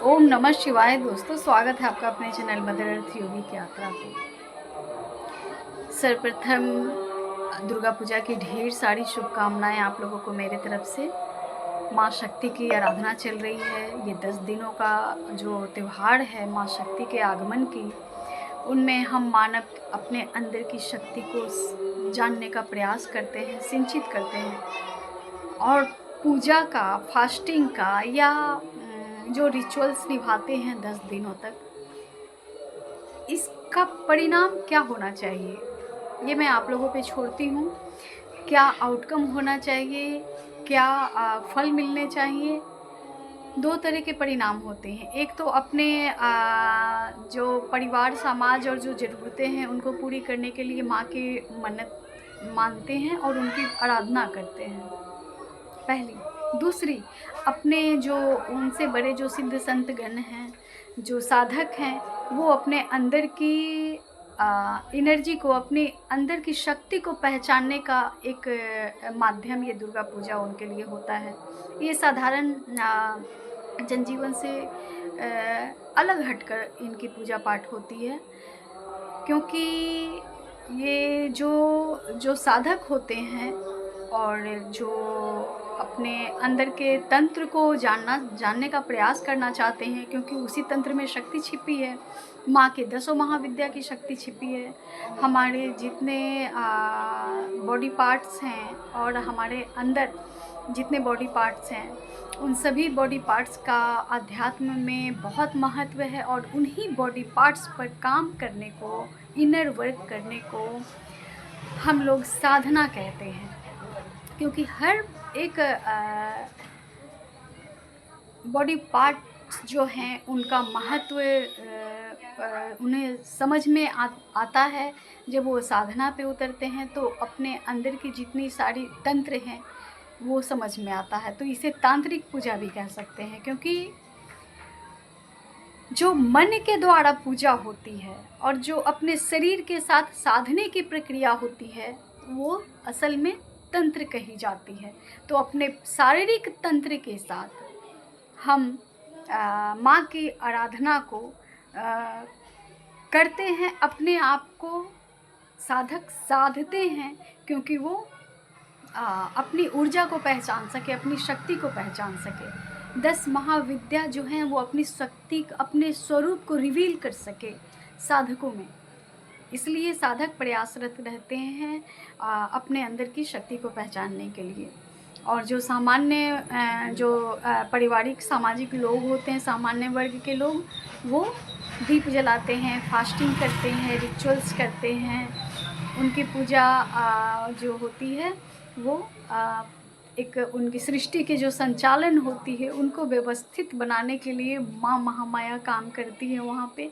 ओम नमः शिवाय। दोस्तों, स्वागत है आपका अपने चैनल मदर अर्थ योगी की यात्रा पे। सर्वप्रथम दुर्गा पूजा की ढेर सारी शुभकामनाएं आप लोगों को मेरे तरफ से। माँ शक्ति की आराधना चल रही है। ये 10 दिनों का जो त्यौहार है माँ शक्ति के आगमन की, उनमें हम मानव अपने अंदर की शक्ति को जानने का प्रयास करते हैं, सिंचित करते हैं। और पूजा का, फास्टिंग का या जो रिचुअल्स निभाते हैं 10 दिनों तक, इसका परिणाम क्या होना चाहिए ये मैं आप लोगों पे छोड़ती हूँ। क्या आउटकम होना चाहिए, क्या फल मिलने चाहिए। 2 तरह के परिणाम होते हैं। एक तो अपने जो परिवार, समाज और जो ज़रूरतें हैं उनको पूरी करने के लिए माँ की मन्नत मानते हैं और उनकी आराधना करते हैं, पहली। दूसरी, अपने जो उनसे बड़े जो सिद्ध संत गण हैं, जो साधक हैं, वो अपने अंदर की एनर्जी को, अपने अंदर की शक्ति को पहचानने का एक माध्यम ये दुर्गा पूजा उनके लिए होता है। ये साधारण जनजीवन से अलग हटकर इनकी पूजा पाठ होती है, क्योंकि ये जो साधक होते हैं और जो अपने अंदर के तंत्र को जानने का प्रयास करना चाहते हैं, क्योंकि उसी तंत्र में शक्ति छिपी है। माँ के 10 महाविद्या की शक्ति छिपी है। हमारे जितने बॉडी पार्ट्स हैं और हमारे अंदर जितने बॉडी पार्ट्स हैं, उन सभी बॉडी पार्ट्स का अध्यात्म में बहुत महत्व है। और उन्हीं बॉडी पार्ट्स पर काम करने को, इनर वर्क करने को हम लोग साधना कहते हैं। क्योंकि हर एक बॉडी पार्ट्स जो हैं उनका महत्व उन्हें समझ में आता है जब वो साधना पे उतरते हैं। तो अपने अंदर की जितनी सारी तंत्र हैं वो समझ में आता है। तो इसे तांत्रिक पूजा भी कह सकते हैं, क्योंकि जो मन के द्वारा पूजा होती है और जो अपने शरीर के साथ साधने की प्रक्रिया होती है, वो असल में तंत्र कही जाती है। तो अपने शारीरिक तंत्र के साथ हम माँ की आराधना को करते हैं, अपने आप को साधक साधते हैं, क्योंकि वो अपनी ऊर्जा को पहचान सके, अपनी शक्ति को पहचान सके। 10 महाविद्या जो हैं वो अपनी शक्ति, अपने स्वरूप को रिवील कर सके साधकों में। इसलिए साधक प्रयासरत रहते हैं अपने अंदर की शक्ति को पहचानने के लिए। और जो सामान्य पारिवारिक सामाजिक लोग होते हैं, सामान्य वर्ग के लोग, वो दीप जलाते हैं, फास्टिंग करते हैं, रिचुअल्स करते हैं। उनकी पूजा जो होती है वो एक उनकी सृष्टि के जो संचालन होती है उनको व्यवस्थित बनाने के लिए माँ महामाया काम करती है वहाँ पे।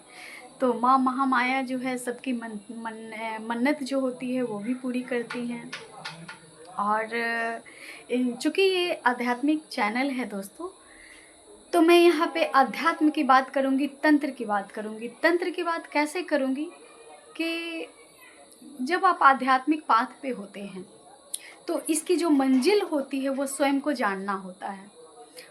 तो माँ महामाया जो है सबकी मन्नत जो होती है वो भी पूरी करती हैं। और चूँकि ये आध्यात्मिक चैनल है दोस्तों, तो मैं यहाँ पे अध्यात्म की बात करूँगी, तंत्र की बात करूँगी। तंत्र की बात कैसे करूँगी कि जब आप आध्यात्मिक पाथ पे होते हैं तो इसकी जो मंजिल होती है वो स्वयं को जानना होता है।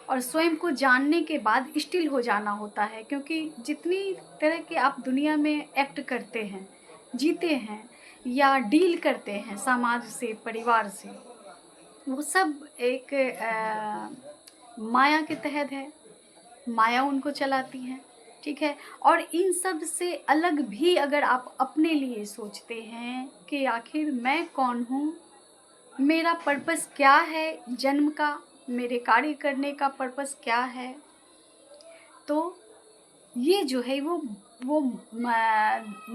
और स्वयं को जानने के बाद स्टिल हो जाना होता है, क्योंकि जितनी तरह के आप दुनिया में एक्ट करते हैं, जीते हैं या डील करते हैं समाज से, परिवार से, वो सब एक माया के तहत है। माया उनको चलाती है, ठीक है। और इन सब से अलग भी अगर आप अपने लिए सोचते हैं कि आखिर मैं कौन हूँ, मेरा पर्पस क्या है जन्म का, मेरे कार्य करने का पर्पस क्या है, तो ये जो है वो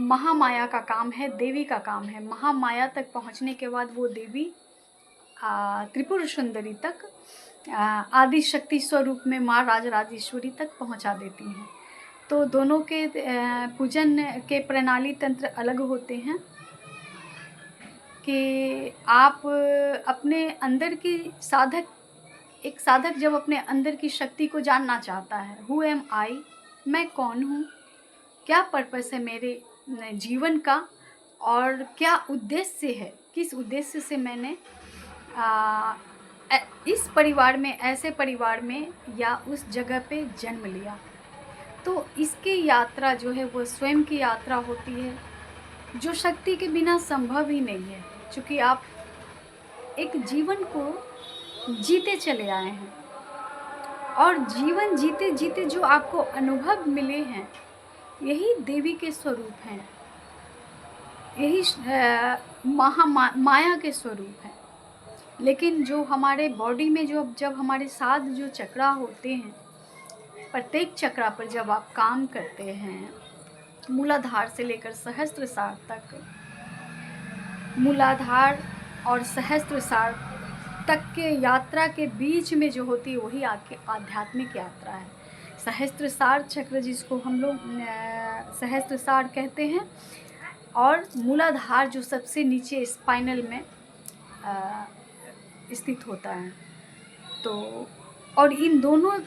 महामाया का काम है, देवी का काम है। महामाया तक पहुँचने के बाद वो देवी त्रिपुर सुंदरी तक, आदि शक्ति स्वरूप में माँ राजराजेश्वरी तक पहुँचा देती हैं। तो दोनों के पूजन के प्रणाली तंत्र अलग होते हैं कि आप अपने अंदर की एक साधक जब अपने अंदर की शक्ति को जानना चाहता है, हु एम आई, मैं कौन हूँ, क्या पर्पस है मेरे जीवन का और क्या उद्देश्य है, किस उद्देश्य से मैंने इस परिवार में, ऐसे परिवार में या उस जगह पे जन्म लिया। तो इसकी यात्रा जो है वो स्वयं की यात्रा होती है, जो शक्ति के बिना संभव ही नहीं है। चूँकि आप एक जीवन को जीते चले आए हैं और जीवन जीते-जीते जो आपको अनुभव मिले हैं, यही देवी के स्वरूप हैं, यही माया के स्वरूप हैं। लेकिन जो हमारे बॉडी में जो जब हमारे साथ जो चक्रा होते हैं, प्रत्येक चक्रा पर जब आप काम करते हैं, मूलाधार से लेकर सहस्त्रसार तक, मूलाधार और सहस्त्रसार तक के यात्रा के बीच में जो होती है वही आपकी आध्यात्मिक यात्रा है। सहस्त्रसार चक्र जिसको हम लोग सहस्त्रसार कहते हैं, और मूलाधार जो सबसे नीचे स्पाइनल में स्थित होता है। तो और इन दोनों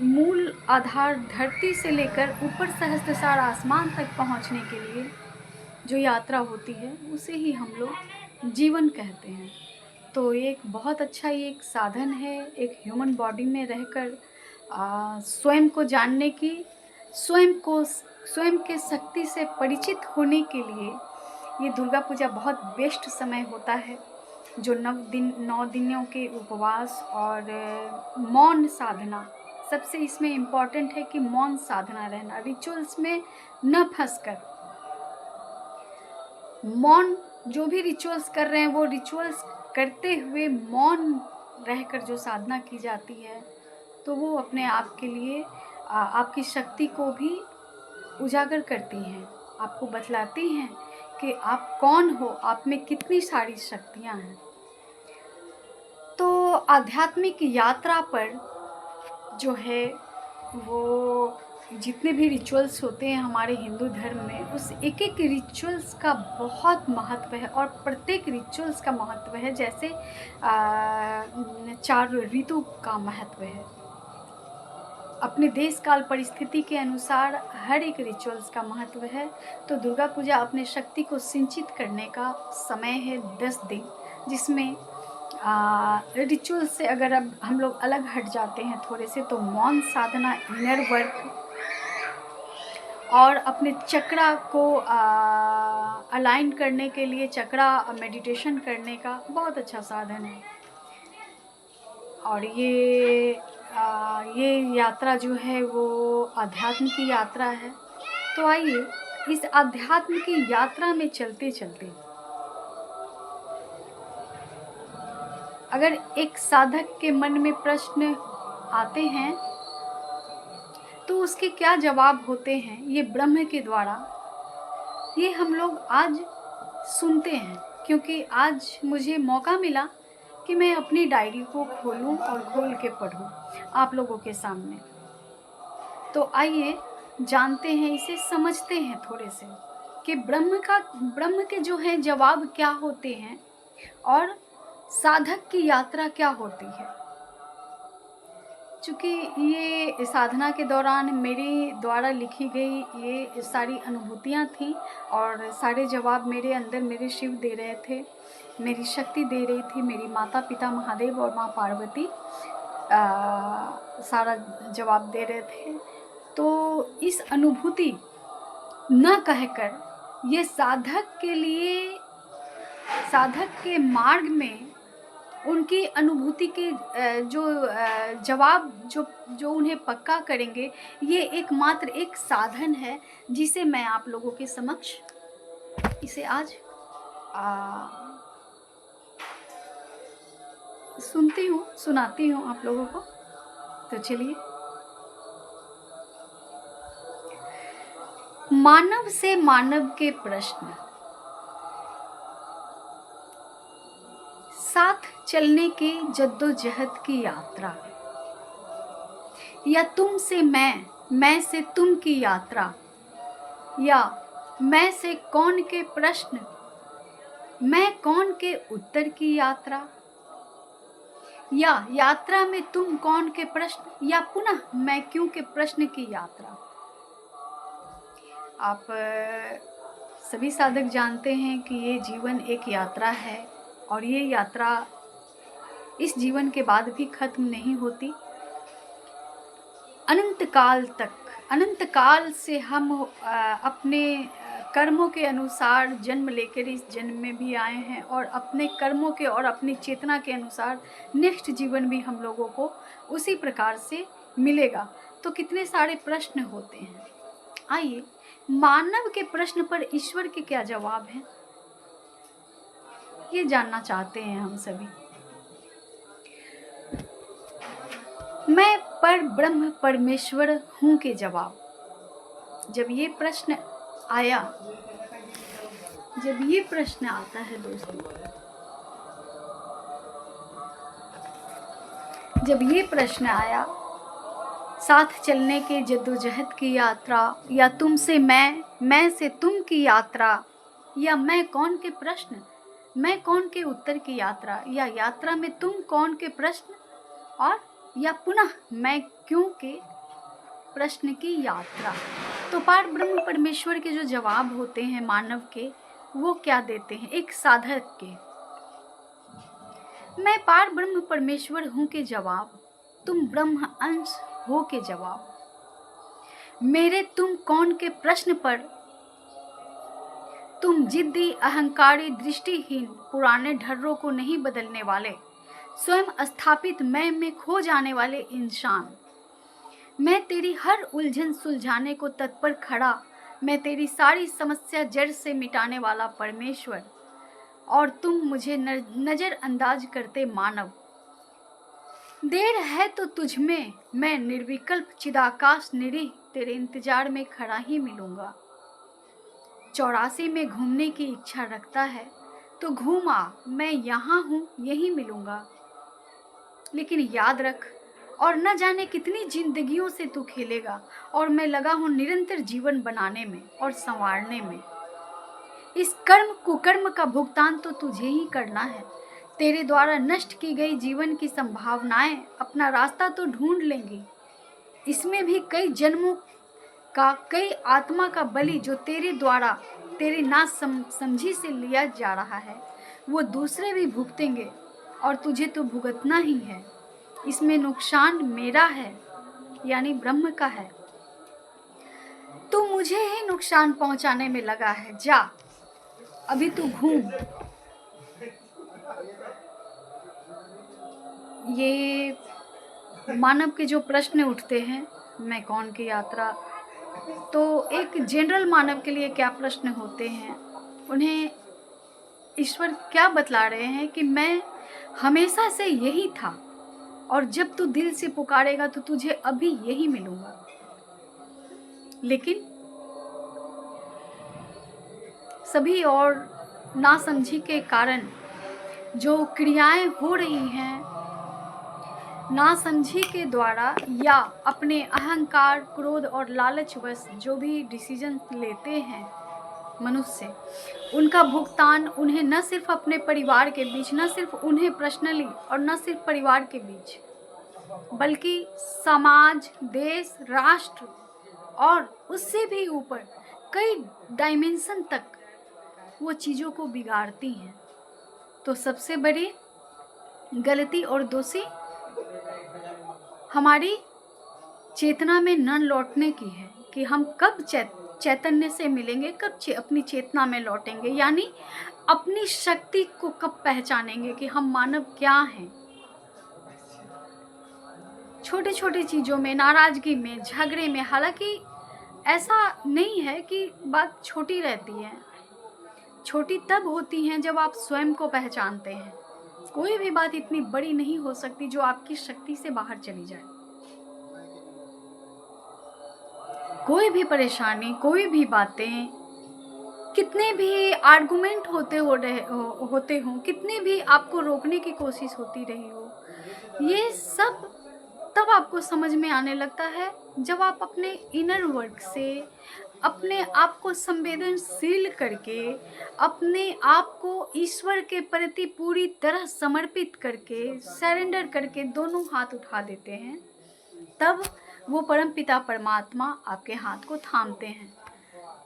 मूल आधार धरती से लेकर ऊपर सहस्त्रसार आसमान तक पहुंचने के लिए जो यात्रा होती है उसे ही हम लोग जीवन कहते हैं। तो एक बहुत अच्छा ये एक साधन है, एक ह्यूमन बॉडी में रहकर स्वयं को जानने की, स्वयं के शक्ति से परिचित होने के लिए ये दुर्गा पूजा बहुत बेस्ट समय होता है। जो 9 दिनों के उपवास और मौन साधना, सबसे इसमें इम्पॉर्टेंट है कि मौन साधना रहना, रिचुअल्स में न फंसकर मौन, जो भी रिचुअल्स कर रहे हैं वो रिचुअल्स करते हुए मौन रहकर जो साधना की जाती है, तो वो अपने आप के लिए आपकी शक्ति को भी उजागर करती हैं, आपको बतलाती हैं कि आप कौन हो, आप में कितनी सारी शक्तियाँ हैं। तो आध्यात्मिक यात्रा पर जो है वो जितने भी रिचुअल्स होते हैं हमारे हिंदू धर्म में, उस एक एक रिचुअल्स का बहुत महत्व है और प्रत्येक रिचुअल्स का महत्व है। जैसे 4 ऋतु का महत्व है, अपने देश काल परिस्थिति के अनुसार हर एक रिचुअल्स का महत्व है। तो दुर्गा पूजा अपने शक्ति को सिंचित करने का समय है 10 दिन, जिसमें रिचुअल से अगर अब हम लोग अलग हट जाते हैं थोड़े से, तो मौन साधना, इनर वर्क और अपने चक्रा को अलाइन करने के लिए चक्रा मेडिटेशन करने का बहुत अच्छा साधन है। और ये यात्रा जो है वो आध्यात्म की यात्रा है। तो आइए इस आध्यात्म की यात्रा में चलते चलते अगर एक साधक के मन में प्रश्न आते हैं तो उसके क्या जवाब होते हैं, ये ब्रह्म के द्वारा ये हम लोग आज सुनते हैं। क्योंकि आज मुझे मौका मिला कि मैं अपनी डायरी को खोलूं और खोल के पढूं आप लोगों के सामने। तो आइए जानते हैं, इसे समझते हैं थोड़े से कि ब्रह्म के जो है जवाब क्या होते हैं और साधक की यात्रा क्या होती है। चूँकि ये साधना के दौरान मेरे द्वारा लिखी गई ये सारी अनुभूतियाँ थीं और सारे जवाब मेरे अंदर मेरे शिव दे रहे थे, मेरी शक्ति दे रही थी, मेरी माता पिता महादेव और माँ पार्वती सारा जवाब दे रहे थे। तो इस अनुभूति न कहकर ये साधक के लिए, साधक के मार्ग में उनकी अनुभूति के जो जवाब जो उन्हें पक्का करेंगे, ये एकमात्र एक साधन है जिसे मैं आप लोगों के समक्ष इसे आज सुनाती हूँ आप लोगों को। तो चलिए, मानव से मानव के प्रश्न, साथ चलने की जद्दोजहद की यात्रा, या तुम से मैं से तुम की यात्रा, या मैं से कौन के प्रश्न, मैं कौन के उत्तर की यात्रा, या यात्रा में तुम कौन के प्रश्न, या पुनः मैं क्यों के प्रश्न की यात्रा। आप सभी साधक जानते हैं कि ये जीवन एक यात्रा है और ये यात्रा इस जीवन के बाद भी खत्म नहीं होती, अनंत काल तक अनंत काल से हम अपने कर्मों के अनुसार जन्म लेकर इस जन्म में भी आए हैं, और अपने कर्मों के और अपनी चेतना के अनुसार नेक्स्ट जीवन भी हम लोगों को उसी प्रकार से मिलेगा। तो कितने सारे प्रश्न होते हैं। आइए, मानव के प्रश्न पर ईश्वर के क्या जवाब हैं, ये जानना चाहते हैं हम सभी। मैं पर ब्रह्म परमेश्वर हूँ के जवाब। जब ये प्रश्न आता है दोस्तों, जब ये प्रश्न आया, साथ चलने के जद्दोजहद की यात्रा, या तुमसे मैं से तुम की यात्रा, या मैं कौन के प्रश्न, मैं कौन के उत्तर की यात्रा, या यात्रा में तुम कौन के प्रश्न, और या पुनः मैं क्यों के प्रश्न की यात्रा। तो पार ब्रह्म परमेश्वर के जो जवाब होते हैं मानव के, वो क्या देते हैं एक साधक के। मैं पार ब्रह्म परमेश्वर हूँ के जवाब, तुम ब्रह्म अंश हो के जवाब। मेरे तुम कौन के प्रश्न पर तुम जिद्दी अहंकारी दृष्टिहीन पुराने ढर्रों को नहीं बदलने वाले, स्वयं स्थापित मैं में खो जाने वाले इंसान। मैं तेरी हर उलझन सुलझाने को तत्पर खड़ा, मैं तेरी सारी समस्या जड़ से मिटाने वाला परमेश्वर, और तुम मुझे नज़रअंदाज करते मानव। देर है तो तुझ में मैं निर्विकल्प चिदाकाश निरीह तेरे इंतजार में खड़ा ही मिलूंगा। 84 में घूमने की इच्छा रखता है तो घूम आ, मैं यहाँ हूँ यहीं मिलूंगा। लेकिन याद रख, और न जाने कितनी जिंदगियों से तू खेलेगा, और मैं लगा हूँ निरंतर जीवन बनाने में और संवारने में। इस कर्म कुकर्म का भुगतान तो तुझे ही करना है। तेरे द्वारा नष्ट की गई जीवन की संभावनाएं अपना रास्ता तो ढूंढ लेंगी। इसमें भी कई जन्मों का, कई आत्मा का बलि जो तेरे द्वारा तेरे ना समझी से लिया जा रहा है, वो दूसरे भी भुगतेंगे, और तुझे तो भुगतना ही है। इसमें नुकसान मेरा है, यानी ब्रह्म का है। तू मुझे ही नुकसान पहुंचाने में लगा है। जा, अभी तू घूम। ये मानव के जो प्रश्न उठते हैं, मैं कौन की यात्रा, तो एक जनरल मानव के लिए क्या प्रश्न होते हैं, उन्हें ईश्वर क्या बतला रहे हैं कि मैं हमेशा से यही था, और जब तू दिल से पुकारेगा तो तुझे अभी यही मिलूंगा। लेकिन सभी और नासमझी के कारण जो क्रियाएं हो रही हैं, नासमझी के द्वारा या अपने अहंकार, क्रोध और लालचवश जो भी डिसीजन लेते हैं मनुष्य, उनका भुगतान उन्हें न सिर्फ अपने परिवार के बीच, न सिर्फ उन्हें पर्सनली और न सिर्फ परिवार के बीच, बल्कि समाज, देश, राष्ट्र और उससे भी ऊपर कई डायमेंशन तक वो चीज़ों को बिगाड़ती हैं। तो सबसे बड़ी गलती और दोषी हमारी चेतना में न लौटने की है कि हम कब चैतन्य से मिलेंगे, कब अपनी चेतना में लौटेंगे, यानी अपनी शक्ति को कब पहचानेंगे कि हम मानव क्या हैं। छोटे छोटे चीज़ों में, नाराज़गी में, झगड़े में, हालांकि ऐसा नहीं है कि बात छोटी रहती है, छोटी तब होती हैं जब आप स्वयं को पहचानते हैं। कोई भी बात इतनी बड़ी नहीं हो सकती जो आपकी शक्ति से बाहर चली जाए। कोई भी परेशानी, कोई भी बातें, कितने भी आर्गुमेंट होते हो, कितने भी आपको रोकने की कोशिश होती रही हो, ये सब तब आपको समझ में आने लगता है जब आप अपने इनर वर्क से अपने आप को संवेदनशील करके, अपने आप को ईश्वर के प्रति पूरी तरह समर्पित करके, सरेंडर करके दोनों हाथ उठा देते हैं, तब वो परमपिता परमात्मा आपके हाथ को थामते हैं।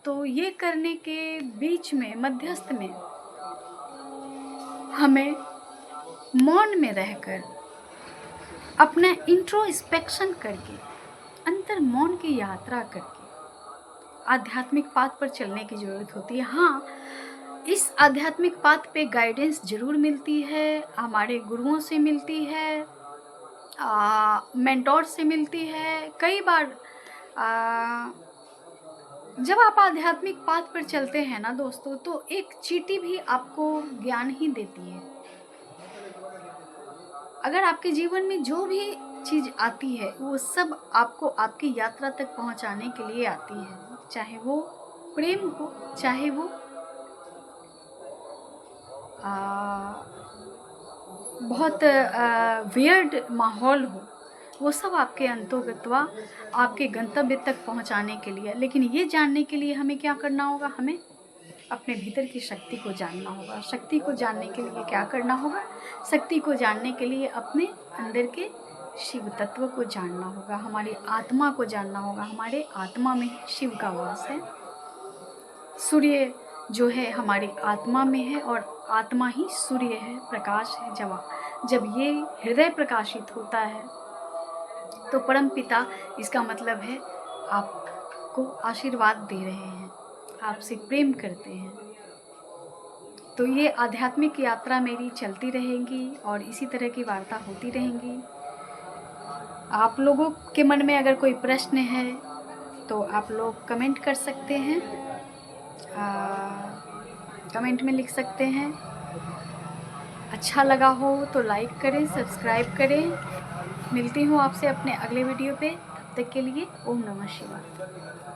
तो ये करने के बीच में, मध्यस्थ में, हमें मौन में रहकर अपना इंट्रोस्पेक्शन करके, निरंतर मौन की यात्रा करके आध्यात्मिक पाथ पर चलने की ज़रूरत होती है। हाँ, इस आध्यात्मिक पाथ पे गाइडेंस ज़रूर मिलती है, हमारे गुरुओं से मिलती है, मेंटोर से मिलती है। कई बार जब आप आध्यात्मिक पाथ पर चलते हैं ना दोस्तों, तो एक चींटी भी आपको ज्ञान ही देती है। अगर आपके जीवन में जो भी चीज़ आती है वो सब आपको आपकी यात्रा तक पहुंचाने के लिए आती है, चाहे वो प्रेम हो, चाहे वो बहुत वियर्ड माहौल हो, वो सब आपके अंतोगत्वा आपके गंतव्य तक पहुंचाने के लिए। लेकिन ये जानने के लिए हमें क्या करना होगा? हमें अपने भीतर की शक्ति को जानना होगा। शक्ति को जानने के लिए क्या करना होगा? शक्ति को जानने के लिए अपने अंदर के शिव तत्व को जानना होगा, हमारी आत्मा को जानना होगा। हमारे आत्मा में शिव का वास है। सूर्य जो है हमारी आत्मा में है और आत्मा ही सूर्य है, प्रकाश है। जब ये हृदय प्रकाशित होता है तो परम पिता, इसका मतलब है आपको आशीर्वाद दे रहे हैं, आपसे प्रेम करते हैं। तो ये आध्यात्मिक यात्रा मेरी चलती रहेगी और इसी तरह की वार्ता होती रहेंगी। आप लोगों के मन में अगर कोई प्रश्न है तो आप लोग कमेंट कर सकते हैं, कमेंट में लिख सकते हैं। अच्छा लगा हो तो लाइक करें, सब्सक्राइब करें। मिलती हूँ आपसे अपने अगले वीडियो पे। तब तक के लिए ओम नमः शिवाय।